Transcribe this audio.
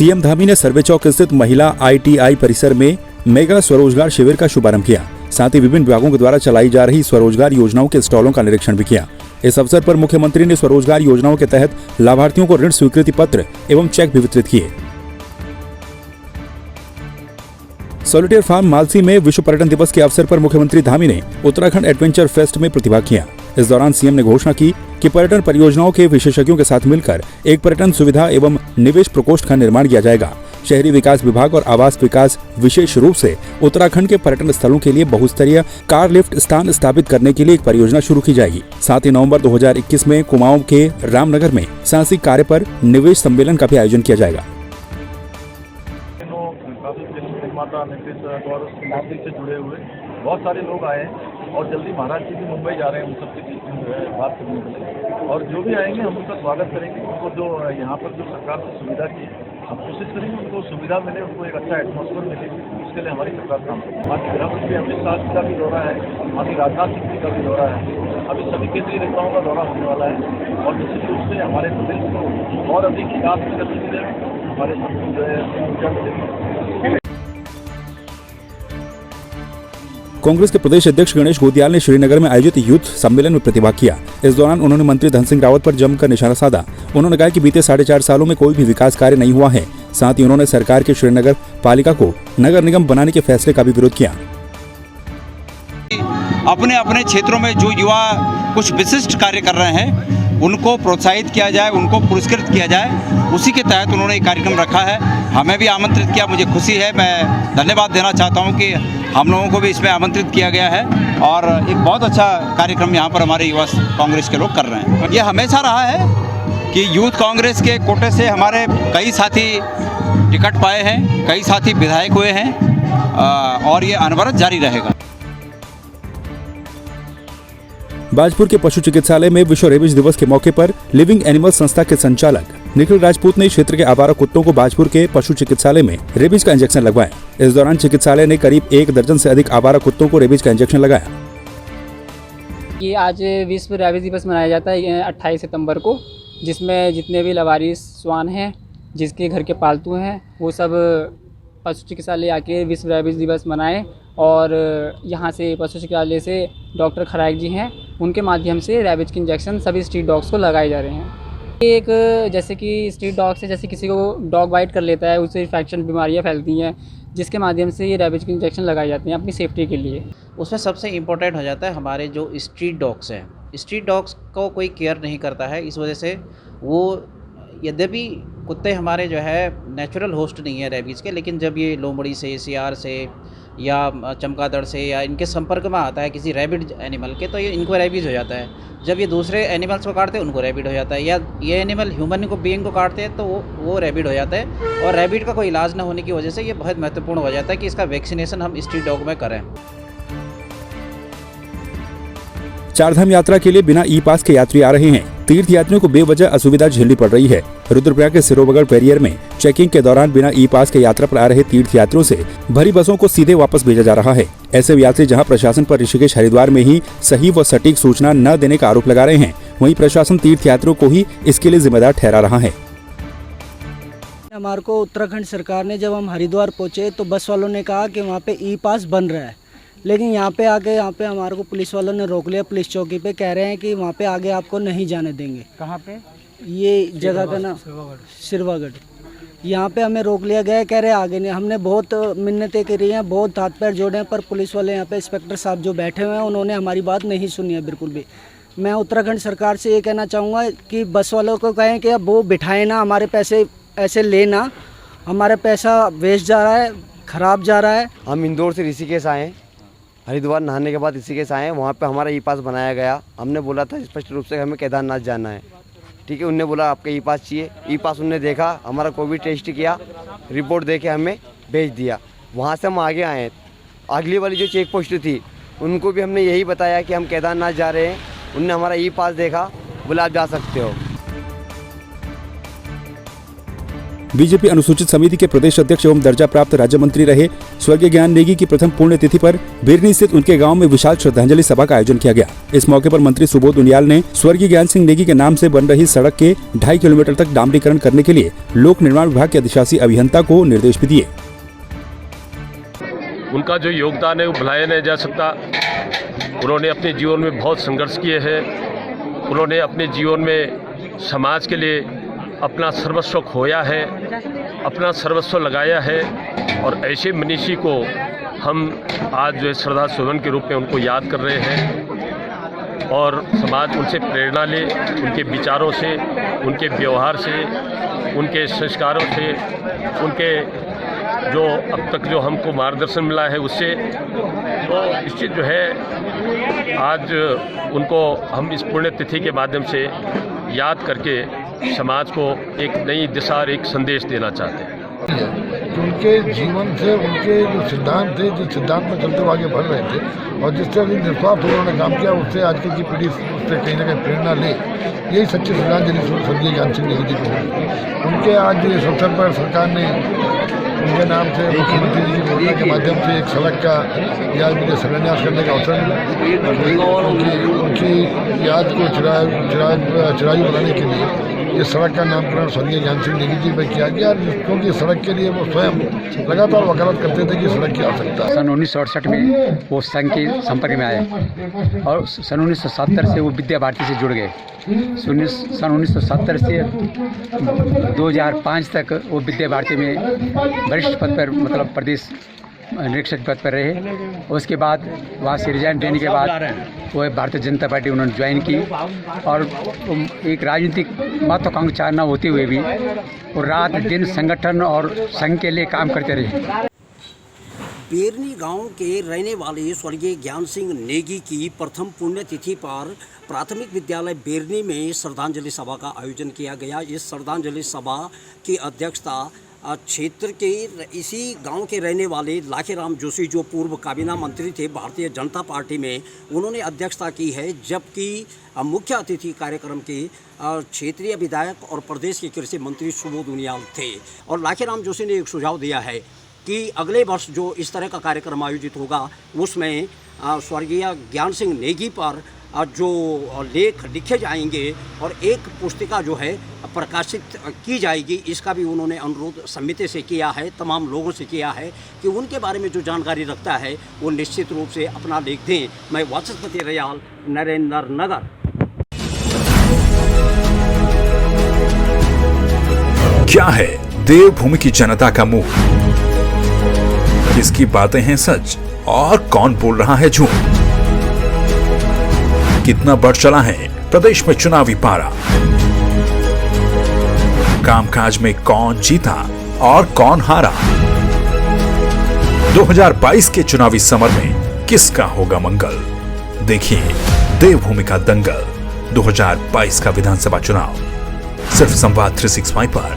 CM Dhami ने सर्वे चौक स्थित महिला ITI परिसर में मेगा स्वरोजगार शिविर का शुभारंभ किया। साथ ही विभिन्न विभागों के द्वारा चलाई जा रही स्वरोजगार योजनाओं के स्टॉलों का निरीक्षण भी किया। इस अवसर पर मुख्यमंत्री ने स्वरोजगार योजनाओं के तहत लाभार्थियों को ऋण स्वीकृति पत्र एवं चेक भी वितरित किए। सॉलिटेयर फार्म मालसी में विश्व पर्यटन दिवस के अवसर पर मुख्यमंत्री धामी ने उत्तराखंड एडवेंचर फेस्ट में प्रतिभाग किया। इस दौरान सीएम ने घोषणा की कि पर्यटन परियोजनाओं के विशेषज्ञों के साथ मिलकर एक पर्यटन सुविधा एवं निवेश प्रकोष्ठ का निर्माण किया जाएगा। शहरी विकास विभाग और आवास विकास विशेष रूप से उत्तराखंड के पर्यटन स्थलों के लिए बहुस्तरीय कार लिफ्ट स्थान स्थापित करने के लिए एक परियोजना शुरू की जाएगी। साथ ही नवंबर 2021 में कुमाऊं के रामनगर में साहसिक कार्य पर निवेश सम्मेलन का भी आयोजन किया जाएगा। से जुड़े हुए बहुत सारे लोग आए हैं और जल्दी महाराज जी भी मुंबई जा रहे हैं, उन सबके बात करने के लिए। और जो भी आएंगे हम उनका स्वागत करेंगे। उनको जो यहाँ पर जो सरकार से सुविधा की हम कोशिश करेंगे उनको सुविधा मिले, उनको एक अच्छा एटमॉस्फेयर मिले, उसके लिए हमारी सरकार काम करेगी। हमारे गृहमंत्री अमित शाह जी का भी दौरा है, हमारी राजनाथ सिंह जी का भी दौरा है, अभी सभी केंद्रीय नेताओं का दौरा होने वाला है। और निश्चित रूप से हमारे प्रदेश को और अधिक विकास की गति मिलेगी, हमारे जो है ऊर्जा मिलेगी। कांग्रेस के प्रदेश अध्यक्ष गणेश गोदियाल ने श्रीनगर में आयोजित यूथ सम्मेलन में प्रतिभाग किया। इस दौरान उन्होंने मंत्री धन सिंह रावत पर जमकर निशाना साधा। उन्होंने कहा कि बीते 4.5 सालों में कोई भी विकास कार्य नहीं हुआ है। साथ ही उन्होंने सरकार के श्रीनगर पालिका को नगर निगम बनाने के फैसले का भी विरोध किया। अपने अपने क्षेत्रों में जो युवा कुछ विशिष्ट कार्य कर रहे हैं उनको प्रोत्साहित किया जाए, उनको पुरस्कृत किया जाए, उसी के तहत उन्होंने एक कार्यक्रम रखा है। हमें भी आमंत्रित किया, मुझे खुशी है। मैं धन्यवाद देना चाहता हूं कि हम लोगों को भी इसमें आमंत्रित किया गया है और एक बहुत अच्छा कार्यक्रम यहाँ पर हमारे युवा कांग्रेस के लोग कर रहे हैं। ये हमेशा रहा है कि यूथ कांग्रेस के कोटे से हमारे कई साथी टिकट पाए हैं, कई साथी विधायक हुए हैं और ये अनवरत जारी रहेगा। बाजपुर के पशु चिकित्सालय में विश्व रेबीज दिवस के मौके पर लिविंग एनिमल संस्था के संचालक निखिल राजपूत ने क्षेत्र के आवारा कुत्तों को बाजपुर के पशु चिकित्सालय में रेबीज का इंजेक्शन लगवाया। इस दौरान चिकित्सालय ने करीब 1 दर्जन से अधिक आवारा कुत्तों को रेबीज का इंजेक्शन लगाया। ये आज विश्व रेबीज दिवस मनाया जाता है 28 सितंबर को, जिसमें जितने भी लवारिस श्वान हैं, जिसके घर के पालतू हैं, वो सब पशु चिकित्सालय आके विश्व रेबीज दिवस मनाएं। और यहाँ से पशु चिकित्सालय से डॉक्टर खराइक जी हैं, उनके माध्यम से रेबीज के इंजेक्शन सभी स्ट्रीट डॉग्स को लगाए जा रहे हैं। एक जैसे कि स्ट्रीट डॉग से जैसे किसी को डॉग बाइट कर लेता है, उससे इन्फेक्शन बीमारियाँ फैलती हैं, जिसके माध्यम से ये रेबीज के इंजेक्शन लगाए जाते हैं अपनी सेफ्टी के लिए। उसमें सबसे इम्पोर्टेंट हो जाता है हमारे जो स्ट्रीट डॉग्स हैं। स्ट्रीट डॉग्स को कोई केयर नहीं करता है, इस वजह से वो यद्यपि कुत्ते हमारे जो है नेचुरल होस्ट नहीं है रेबीज़ के, लेकिन जब ये लोमड़ी से, सियार से या चमगादड़ से या इनके संपर्क में आता है किसी रैबिड एनिमल के, तो ये इनको रेबीज़ हो जाता है। जब ये दूसरे एनिमल्स को काटते हैं उनको रैबिड हो जाता है, या ये एनिमल ह्यूमन को बीइंग को काटते हैं तो वो रैबिड हो जाता है। और रैबिड का कोई इलाज ना होने की वजह से ये बहुत महत्वपूर्ण हो जाता है कि इसका वैक्सीनेशन हम स्ट्रीट डॉग में करें। चारधाम यात्रा के लिए बिना ई-पास के यात्री आ रहे हैं। तीर्थ यात्रियों को बेवजह असुविधा झेलनी पड़ रही है। रुद्रप्रयाग के सिरोबगढ़ बैरियर में चेकिंग के दौरान बिना ई-पास के यात्रा पर आ रहे तीर्थ यात्रियों से भरी बसों को सीधे वापस भेजा जा रहा है। ऐसे यात्री जहां प्रशासन पर ऋषिकेश हरिद्वार में ही सही व सटीक सूचना न देने का आरोप लगा रहे हैं, वहीं प्रशासन तीर्थ यात्रियों को ही इसके लिए जिम्मेदार ठहरा रहा है। हमारे को उत्तराखंड सरकार ने जब हम हरिद्वार पहुंचे तो बस वालों ने कहा कि वहाँ पे ई-पास बन रहा है, लेकिन यहाँ पे आके हमारे को पुलिस वालों ने रोक लिया। पुलिस चौकी पे कह रहे हैं कि वहाँ पे आगे आपको नहीं जाने देंगे। कहाँ पे? ये जगह का नाम सिरवागढ़। यहाँ पे हमें रोक लिया गया, कह रहे आगे नहीं। हमने बहुत मिन्नतें करी हैं, बहुत हाथ पैर जोड़े हैं, पर पुलिस वाले यहाँ पे इंस्पेक्टर साहब जो बैठे हुए हैं उन्होंने हमारी बात नहीं सुनी है बिल्कुल भी। मैं उत्तराखंड सरकार से ये कहना चाहूँगा कि बस वालों को कहें कि अब वो बिठाए ना, हमारे पैसे ऐसे लेना, हमारा पैसा वेस्ट जा रहा है, ख़राब जा रहा है। हम इंदौर से ऋषिकेश आए, हरिद्वार नहाने के बाद ऋषिकेश आए। वहाँ पे हमारा ई-पास बनाया गया। हमने बोला था स्पष्ट रूप से हमें केदारनाथ जाना है, ठीक है। उनने बोला आपका ई-पास चाहिए। ई-पास उनने देखा, हमारा कोविड टेस्ट किया, रिपोर्ट देके हमें भेज दिया। वहाँ से हम आगे आए। अगली वाली जो चेक पोस्ट थी उनको भी हमने यही बताया कि हम केदारनाथ जा रहे हैं। उनने हमारा ई-पास देखा, बोला आप जा सकते हो। बीजेपी अनुसूचित समिति के प्रदेश अध्यक्ष एवं दर्जा प्राप्त राज्य मंत्री रहे स्वर्गीय ज्ञान नेगी की प्रथम पुण्यतिथि पर बिरनी स्थित उनके गांव में विशाल श्रद्धांजलि सभा का आयोजन किया गया। इस मौके पर मंत्री सुबोध उनियाल ने स्वर्गीय ज्ञान सिंह नेगी के नाम से बन रही सड़क के 2.5 किलोमीटर तक डामरीकरण करने के लिए लोक निर्माण विभाग के अधिशासी अभियंता को निर्देश भी दिए। उनका जो योगदान है वो भुलाया नहीं जा सकता। उन्होंने अपने जीवन में बहुत संघर्ष किए हैं। उन्होंने अपने जीवन में समाज के लिए अपना सर्वस्व खोया है, अपना सर्वस्व लगाया है और ऐसे मनीषी को हम आज जो है श्रद्धा सुमन के रूप में उनको याद कर रहे हैं और समाज उनसे प्रेरणा ले, उनके विचारों से, उनके व्यवहार से, उनके संस्कारों से, उनके जो अब तक जो हमको मार्गदर्शन मिला है उससे तो निश्चित जो है आज उनको हम इस पुण्यतिथि के माध्यम से याद करके समाज को एक नई दिशा और एक संदेश देना चाहते हैं। उनके जीवन से, उनके जो सिद्धांत थे, जिस सिद्धांत में चलते हुए आगे बढ़ रहे थे और जिस तरह निस्वार्थ उन्होंने काम किया उससे आजकल की पीढ़ी उससे कहीं ना कहीं प्रेरणा ले, यही सच्ची श्रद्धांजलि स्वर्गीय ज्ञान सिंह नेगी जी को होगी। उनके आज इस अवसर पर सरकार ने उनके नाम से मुख्यमंत्री जी की योजना के माध्यम से एक सड़क का याद मुझे शिलान्यास करने का अवसर मिला। उनकी याद को चिरायु बनाने के लिए ये सड़क का नामकरण स्वर्गीय ज्ञान सिंह नेगी जी पर किया गया, क्योंकि सड़क के लिए वो स्वयं लगातार वकालत करते थे कि सड़क की आवश्यकता है। सन 1968 में वो संघ के संपर्क में आए और सन 1970 से वो विद्या भारती से जुड़ गए। सन 1970 से 2005 तक वो विद्या भारती में वरिष्ठ पद पर मतलब प्रदेश निरीक्षक पद पर रहे। उसके बाद वहाँ से रिजाइन देने के बाद वो भारतीय जनता पार्टी उन्होंने ज्वाइन की और एक राजनीतिक महत्वाकांक्षा न होते हुए भी वो रात दिन संगठन और संघ के लिए काम करते रहे। बिरनी गांव के रहने वाले स्वर्गीय ज्ञान सिंह नेगी की प्रथम पुण्यतिथि पर प्राथमिक विद्यालय बिरनी में श्रद्धांजलि सभा का आयोजन किया गया। इस श्रद्धांजलि सभा की अध्यक्षता क्षेत्र के इसी गांव के रहने वाले लाखेराम जोशी, जो पूर्व काबीना मंत्री थे भारतीय जनता पार्टी में, उन्होंने अध्यक्षता की है। जबकि मुख्य अतिथि कार्यक्रम के क्षेत्रीय विधायक और प्रदेश के कृषि मंत्री सुबोध उनियाल थे। और लाखेराम जोशी ने एक सुझाव दिया है कि अगले वर्ष जो इस तरह का कार्यक्रम आयोजित होगा उसमें स्वर्गीय ज्ञान सिंह नेगी पर जो लेख लिखे जाएंगे और एक पुस्तिका जो है प्रकाशित की जाएगी, इसका भी उन्होंने अनुरोध समिति से किया है, तमाम लोगों से किया है कि उनके बारे में जो जानकारी रखता है वो निश्चित रूप से अपना लेख दें। मैं वाचस्पति रयाल, नरेंद्र नगर। क्या है देवभूमि की जनता का मुंह? किसकी बातें हैं सच और कौन बोल रहा है झूठ? कितना बढ़ चला है प्रदेश में चुनावी पारा? कामकाज में कौन जीता और कौन हारा? 2022 के चुनावी समर में किसका होगा मंगल? देखिए देवभूमि का दंगल 2022 का विधानसभा चुनाव सिर्फ संवाद 365 पर।